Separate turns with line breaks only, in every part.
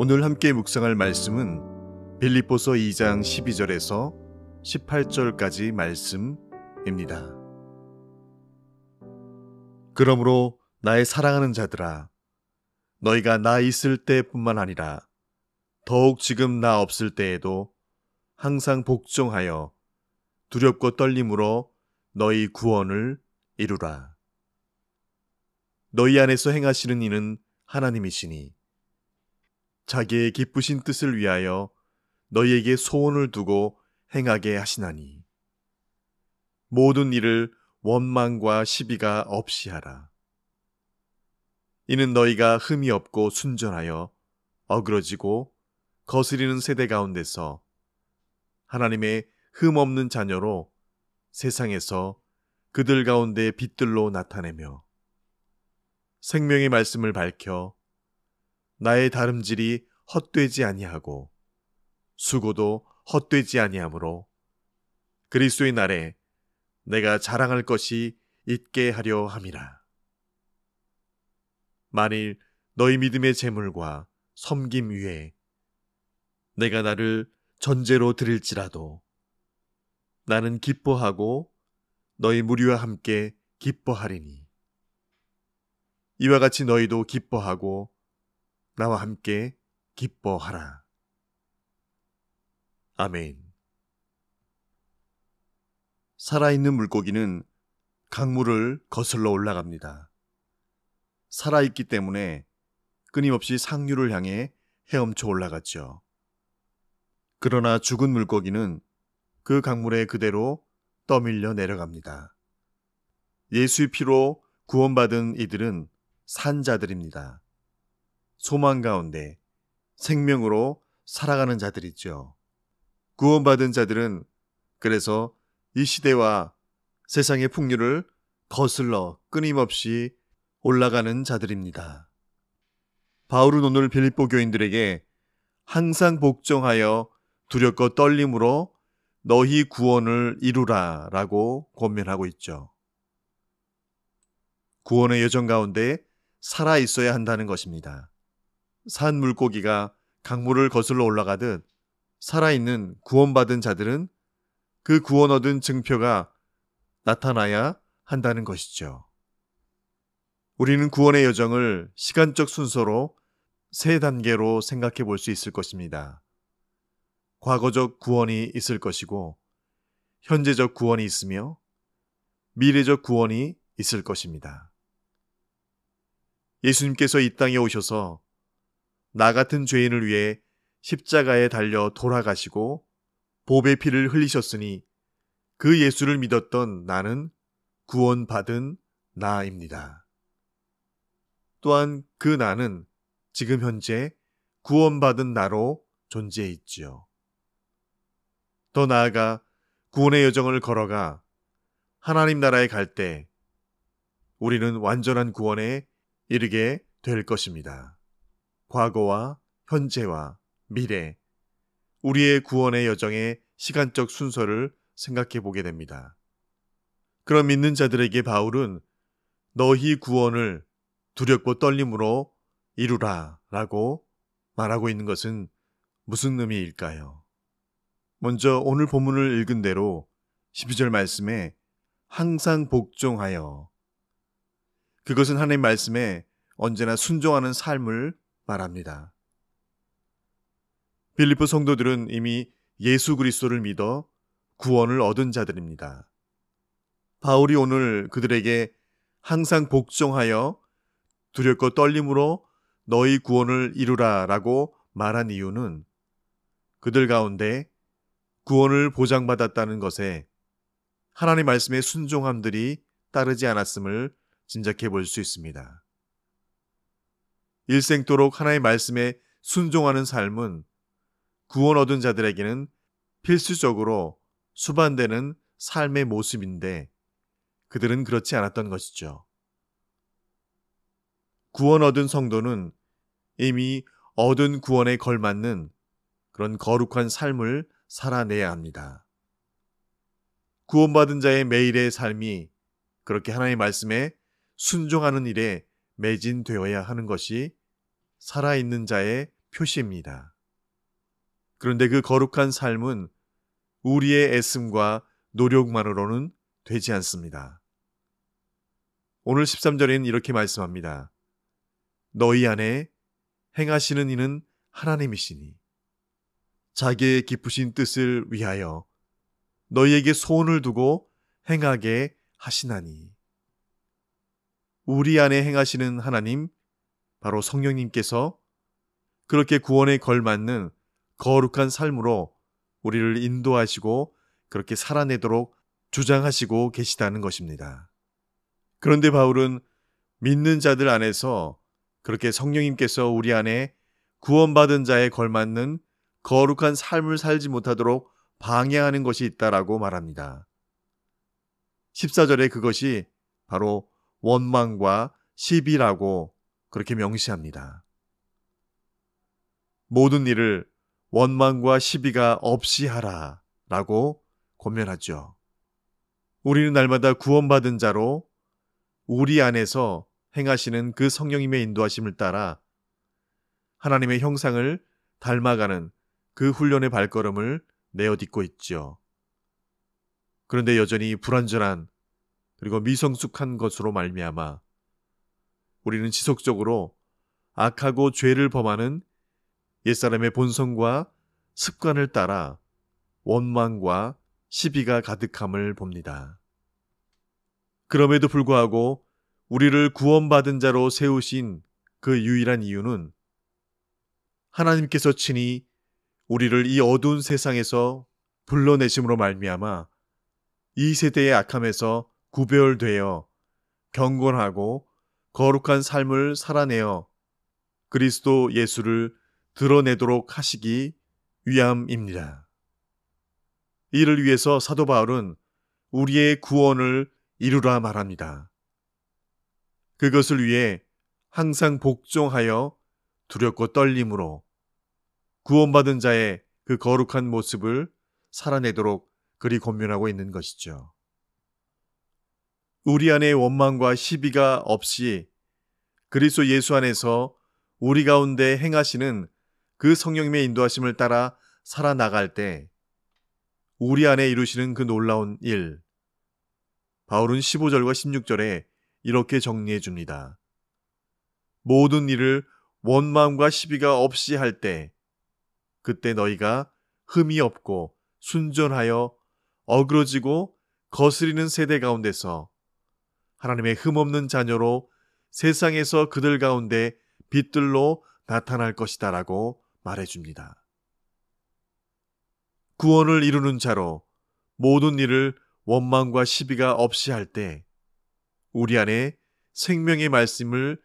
오늘 함께 묵상할 말씀은 빌립보서 2장 12절에서 18절까지 말씀입니다. 그러므로 나의 사랑하는 자들아, 너희가 나 있을 때뿐만 아니라 더욱 지금 나 없을 때에도 항상 복종하여 두렵고 떨림으로 너희 구원을 이루라. 너희 안에서 행하시는 이는 하나님이시니 자기의 기쁘신 뜻을 위하여 너희에게 소원을 두고 행하게 하시나니 모든 일을 원망과 시비가 없이 하라. 이는 너희가 흠이 없고 순전하여 어그러지고 거스리는 세대 가운데서 하나님의 흠 없는 자녀로 세상에서 그들 가운데 빛들로 나타내며 생명의 말씀을 밝혀 나의 다름질이 헛되지 아니하고 수고도 헛되지 아니하므로 그리스도의 날에 내가 자랑할 것이 있게 하려 함이라. 만일 너희 믿음의 재물과 섬김 위에 내가 나를 전제로 드릴지라도 나는 기뻐하고 너희 무리와 함께 기뻐하리니 이와 같이 너희도 기뻐하고 나와 함께 기뻐하라. 아멘. 살아있는 물고기는 강물을 거슬러 올라갑니다. 살아있기 때문에 끊임없이 상류를 향해 헤엄쳐 올라갔죠. 그러나 죽은 물고기는 그 강물에 그대로 떠밀려 내려갑니다. 예수의 피로 구원받은 이들은 산자들입니다. 소망 가운데 생명으로 살아가는 자들이죠. 구원받은 자들은 그래서 이 시대와 세상의 풍류를 거슬러 끊임없이 올라가는 자들입니다. 바울은 오늘 빌립보 교인들에게 항상 복종하여 두렵고 떨림으로 너희 구원을 이루라 라고 권면하고 있죠. 구원의 여정 가운데 살아 있어야 한다는 것입니다. 산 물고기가 강물을 거슬러 올라가듯 살아있는 구원받은 자들은 그 구원 얻은 증표가 나타나야 한다는 것이죠. 우리는 구원의 여정을 시간적 순서로 세 단계로 생각해 볼 수 있을 것입니다. 과거적 구원이 있을 것이고, 현재적 구원이 있으며, 미래적 구원이 있을 것입니다. 예수님께서 이 땅에 오셔서 나 같은 죄인을 위해 십자가에 달려 돌아가시고 보배 피를 흘리셨으니 그 예수를 믿었던 나는 구원받은 나입니다. 또한 그 나는 지금 현재 구원받은 나로 존재해 있지요. 더 나아가 구원의 여정을 걸어가 하나님 나라에 갈 때 우리는 완전한 구원에 이르게 될 것입니다. 과거와 현재와 미래, 우리의 구원의 여정의 시간적 순서를 생각해 보게 됩니다. 그럼 믿는 자들에게 바울은 너희 구원을 두렵고 떨림으로 이루라 라고 말하고 있는 것은 무슨 의미일까요? 먼저 오늘 본문을 읽은 대로 12절 말씀에 항상 복종하여, 그것은 하나님 말씀에 언제나 순종하는 삶을 말합니다. 빌립보 성도들은 이미 예수 그리스도를 믿어 구원을 얻은 자들입니다. 바울이 오늘 그들에게 항상 복종하여 두렵고 떨림으로 너희 구원을 이루라 라고 말한 이유는 그들 가운데 구원을 보장받았다는 것에 하나님 말씀의 순종함들이 따르지 않았음을 짐작해 볼 수 있습니다. 일생도록 하나님의 말씀에 순종하는 삶은 구원 얻은 자들에게는 필수적으로 수반되는 삶의 모습인데 그들은 그렇지 않았던 것이죠. 구원 얻은 성도는 이미 얻은 구원에 걸맞는 그런 거룩한 삶을 살아내야 합니다. 구원받은 자의 매일의 삶이 그렇게 하나님의 말씀에 순종하는 일에 매진되어야 하는 것이 살아있는 자의 표시입니다. 그런데 그 거룩한 삶은 우리의 애씀과 노력만으로는 되지 않습니다. 오늘 13절에는 이렇게 말씀합니다. 너희 안에 행하시는 이는 하나님이시니 자기의 기쁘신 뜻을 위하여 너희에게 소원을 두고 행하게 하시나니. 우리 안에 행하시는 하나님, 바로 성령님께서 그렇게 구원에 걸맞는 거룩한 삶으로 우리를 인도하시고 그렇게 살아내도록 주장하시고 계시다는 것입니다. 그런데 바울은 믿는 자들 안에서 그렇게 성령님께서 우리 안에 구원받은 자에 걸맞는 거룩한 삶을 살지 못하도록 방해하는 것이 있다라고 말합니다. 14절에 그것이 바로 원망과 시비라고 그렇게 명시합니다. 모든 일을 원망과 시비가 없이 하라 라고 권면하죠. 우리는 날마다 구원받은 자로 우리 안에서 행하시는 그 성령님의 인도하심을 따라 하나님의 형상을 닮아가는 그 훈련의 발걸음을 내어딛고 있죠. 그런데 여전히 불완전한 그리고 미성숙한 것으로 말미암아 우리는 지속적으로 악하고 죄를 범하는 옛사람의 본성과 습관을 따라 원망과 시비가 가득함을 봅니다. 그럼에도 불구하고 우리를 구원받은 자로 세우신 그 유일한 이유는 하나님께서 친히 우리를 이 어두운 세상에서 불러내심으로 말미암아 이 세대의 악함에서 구별되어 경건하고 거룩한 삶을 살아내어 그리스도 예수를 드러내도록 하시기 위함입니다. 이를 위해서 사도 바울은 우리의 구원을 이루라 말합니다. 그것을 위해 항상 복종하여 두렵고 떨림으로 구원받은 자의 그 거룩한 모습을 살아내도록 그리 권면하고 있는 것이죠. 우리 안에 원망과 시비가 없이 그리스도 예수 안에서 우리 가운데 행하시는 그 성령님의 인도하심을 따라 살아나갈 때 우리 안에 이루시는 그 놀라운 일, 바울은 15절과 16절에 이렇게 정리해 줍니다. 모든 일을 원망과 시비가 없이 할 때 그때 너희가 흠이 없고 순전하여 어그러지고 거스리는 세대 가운데서 하나님의 흠없는 자녀로 세상에서 그들 가운데 빛들로 나타날 것이다 라고 말해줍니다. 구원을 이루는 자로 모든 일을 원망과 시비가 없이 할 때 우리 안에 생명의 말씀을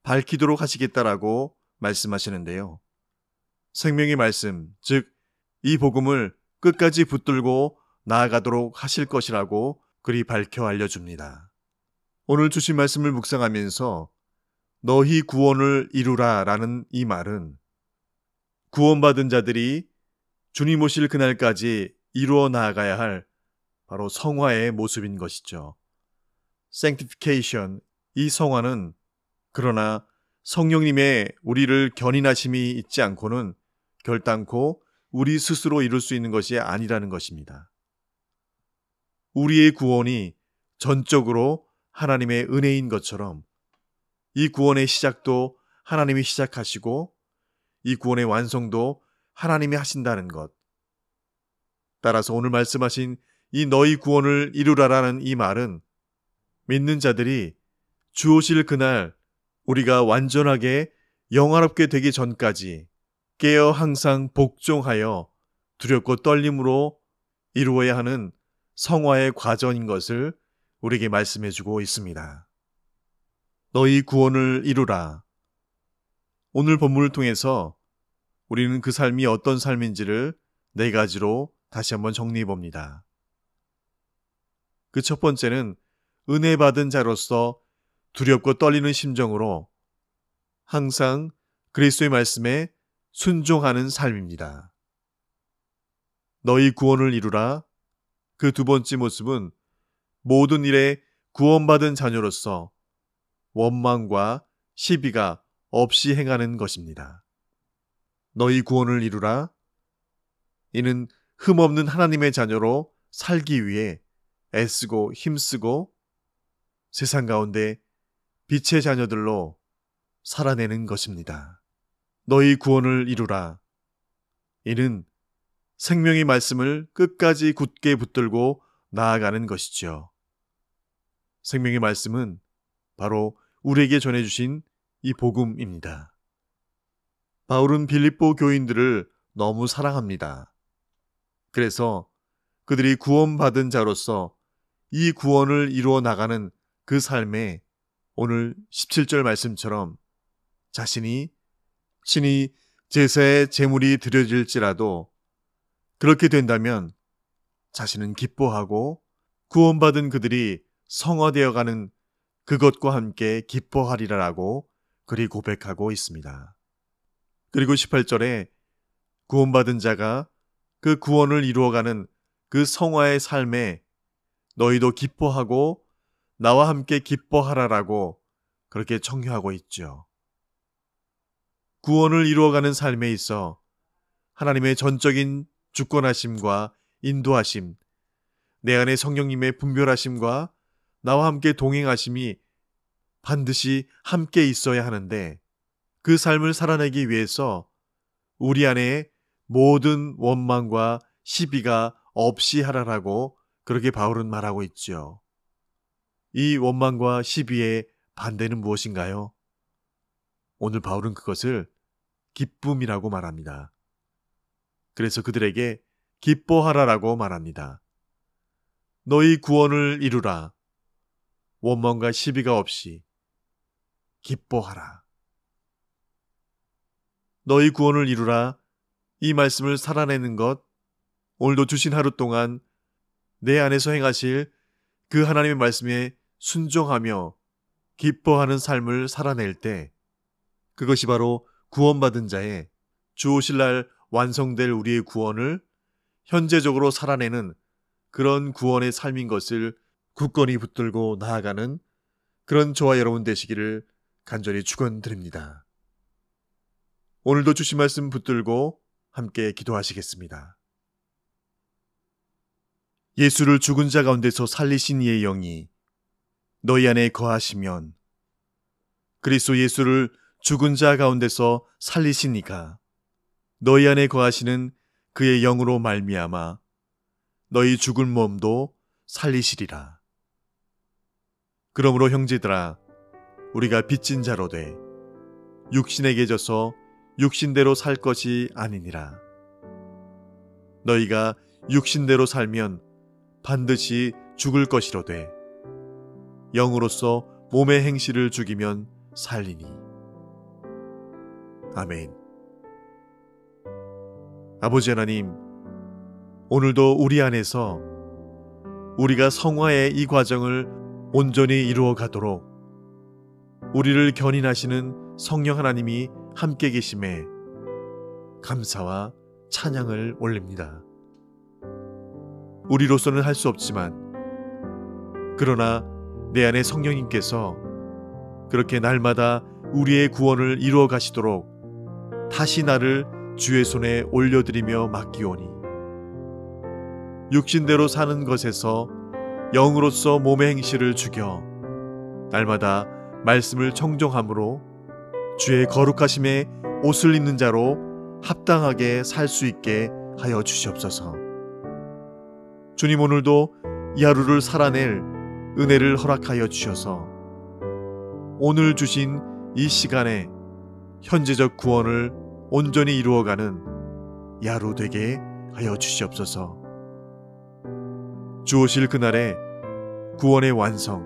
밝히도록 하시겠다라고 말씀하시는데요. 생명의 말씀, 즉 이 복음을 끝까지 붙들고 나아가도록 하실 것이라고 그리 밝혀 알려줍니다. 오늘 주신 말씀을 묵상하면서 너희 구원을 이루라 라는 이 말은 구원받은 자들이 주님 오실 그날까지 이루어 나아가야 할 바로 성화의 모습인 것이죠. sanctification, 이 성화는 그러나 성령님의 우리를 견인하심이 있지 않고는 결단코 우리 스스로 이룰 수 있는 것이 아니라는 것입니다. 우리의 구원이 전적으로 하나님의 은혜인 것처럼 이 구원의 시작도 하나님이 시작하시고 이 구원의 완성도 하나님이 하신다는 것. 따라서 오늘 말씀하신 이 너희 구원을 이루라라는 이 말은 믿는 자들이 주 오실 그날 우리가 완전하게 영화롭게 되기 전까지 깨어 항상 복종하여 두렵고 떨림으로 이루어야 하는 성화의 과정인 것을 우리에게 말씀해주고 있습니다. 너희 구원을 이루라. 오늘 본문을 통해서 우리는 그 삶이 어떤 삶인지를 4가지로 다시 한번 정리해 봅니다. 그 첫 번째는 은혜 받은 자로서 두렵고 떨리는 심정으로 항상 그리스도의 말씀에 순종하는 삶입니다. 너희 구원을 이루라. 그 두 번째 모습은 모든 일에 구원받은 자녀로서 원망과 시비가 없이 행하는 것입니다. 너희 구원을 이루라. 이는 흠없는 하나님의 자녀로 살기 위해 애쓰고 힘쓰고 세상 가운데 빛의 자녀들로 살아내는 것입니다. 너희 구원을 이루라. 이는 생명의 말씀을 끝까지 굳게 붙들고 나아가는 것이죠. 생명의 말씀은 바로 우리에게 전해주신 이 복음입니다. 바울은 빌립보 교인들을 너무 사랑합니다. 그래서 그들이 구원받은 자로서 이 구원을 이루어 나가는 그 삶에 오늘 17절 말씀처럼 자신이 친히 제사의 제물이 드려질지라도 그렇게 된다면 자신은 기뻐하고 구원받은 그들이 성화되어가는 그것과 함께 기뻐하리라라고 그리 고백하고 있습니다. 그리고 18절에 구원받은 자가 그 구원을 이루어가는 그 성화의 삶에 너희도 기뻐하고 나와 함께 기뻐하라라고 그렇게 청유하고 있죠. 구원을 이루어가는 삶에 있어 하나님의 전적인 주권하심과 인도하심, 내 안에 성령님의 분별하심과 나와 함께 동행하심이 반드시 함께 있어야 하는데 그 삶을 살아내기 위해서 우리 안에 모든 원망과 시비가 없이 하라라고 그렇게 바울은 말하고 있죠. 이 원망과 시비의 반대는 무엇인가요? 오늘 바울은 그것을 기쁨이라고 말합니다. 그래서 그들에게 기뻐하라라고 말합니다. 너희 구원을 이루라. 원망과 시비가 없이 기뻐하라. 너희 구원을 이루라. 이 말씀을 살아내는 것, 오늘도 주신 하루 동안 내 안에서 행하실 그 하나님의 말씀에 순종하며 기뻐하는 삶을 살아낼 때 그것이 바로 구원받은 자의 주 오실 날 완성될 우리의 구원을 현재적으로 살아내는 그런 구원의 삶인 것을 굳건히 붙들고 나아가는 그런 저와 여러분 되시기를 간절히 축원드립니다. 오늘도 주신 말씀 붙들고 함께 기도하시겠습니다. 예수를 죽은 자 가운데서 살리신 이의 영이 너희 안에 거하시면 그리스도 예수를 죽은 자 가운데서 살리신 이가 너희 안에 거하시는 그의 영으로 말미암아 너희 죽은 몸도 살리시리라. 그러므로 형제들아 우리가 빚진 자로 돼 육신에게 져서 육신대로 살 것이 아니니라. 너희가 육신대로 살면 반드시 죽을 것이로되 영으로서 몸의 행실을 죽이면 살리니. 아멘. 아버지 하나님, 오늘도 우리 안에서 우리가 성화의 이 과정을 온전히 이루어 가도록 우리를 견인하시는 성령 하나님이 함께 계심에 감사와 찬양을 올립니다. 우리로서는 할 수 없지만 그러나 내 안에 성령님께서 그렇게 날마다 우리의 구원을 이루어 가시도록 다시 나를 주의 손에 올려드리며 맡기오니 육신대로 사는 것에서 영으로서 몸의 행실을 죽여 날마다 말씀을 청종함으로 주의 거룩하심에 옷을 입는 자로 합당하게 살 수 있게 하여 주시옵소서. 주님, 오늘도 이 하루를 살아낼 은혜를 허락하여 주셔서 오늘 주신 이 시간에 현재적 구원을 온전히 이루어가는 이 하루 되게 하여 주시옵소서. 주 오실 그날에 구원의 완성,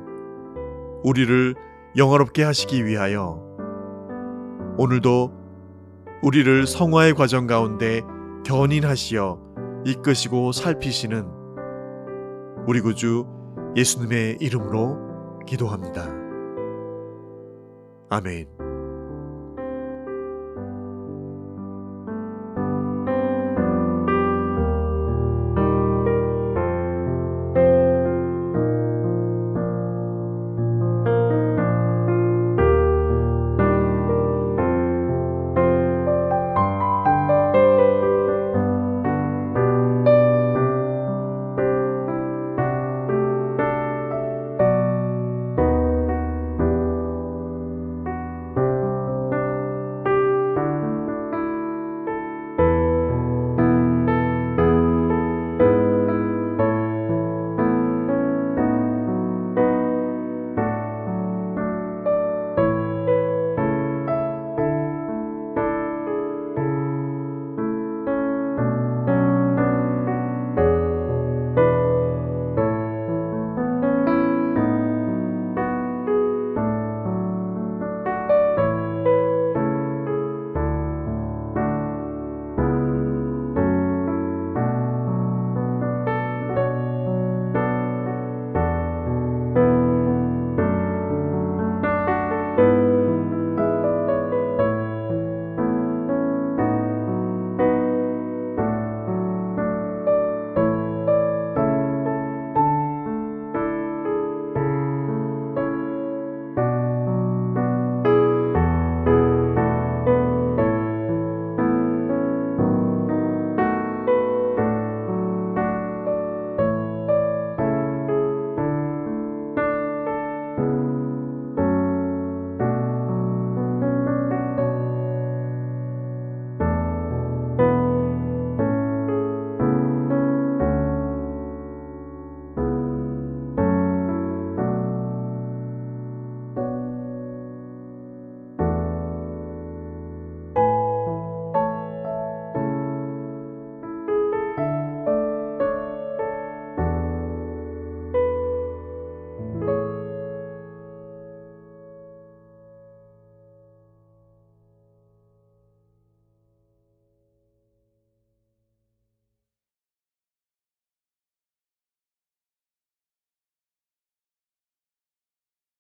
우리를 영화롭게 하시기 위하여 오늘도 우리를 성화의 과정 가운데 견인하시어 이끄시고 살피시는 우리 구주 예수님의 이름으로 기도합니다. 아멘.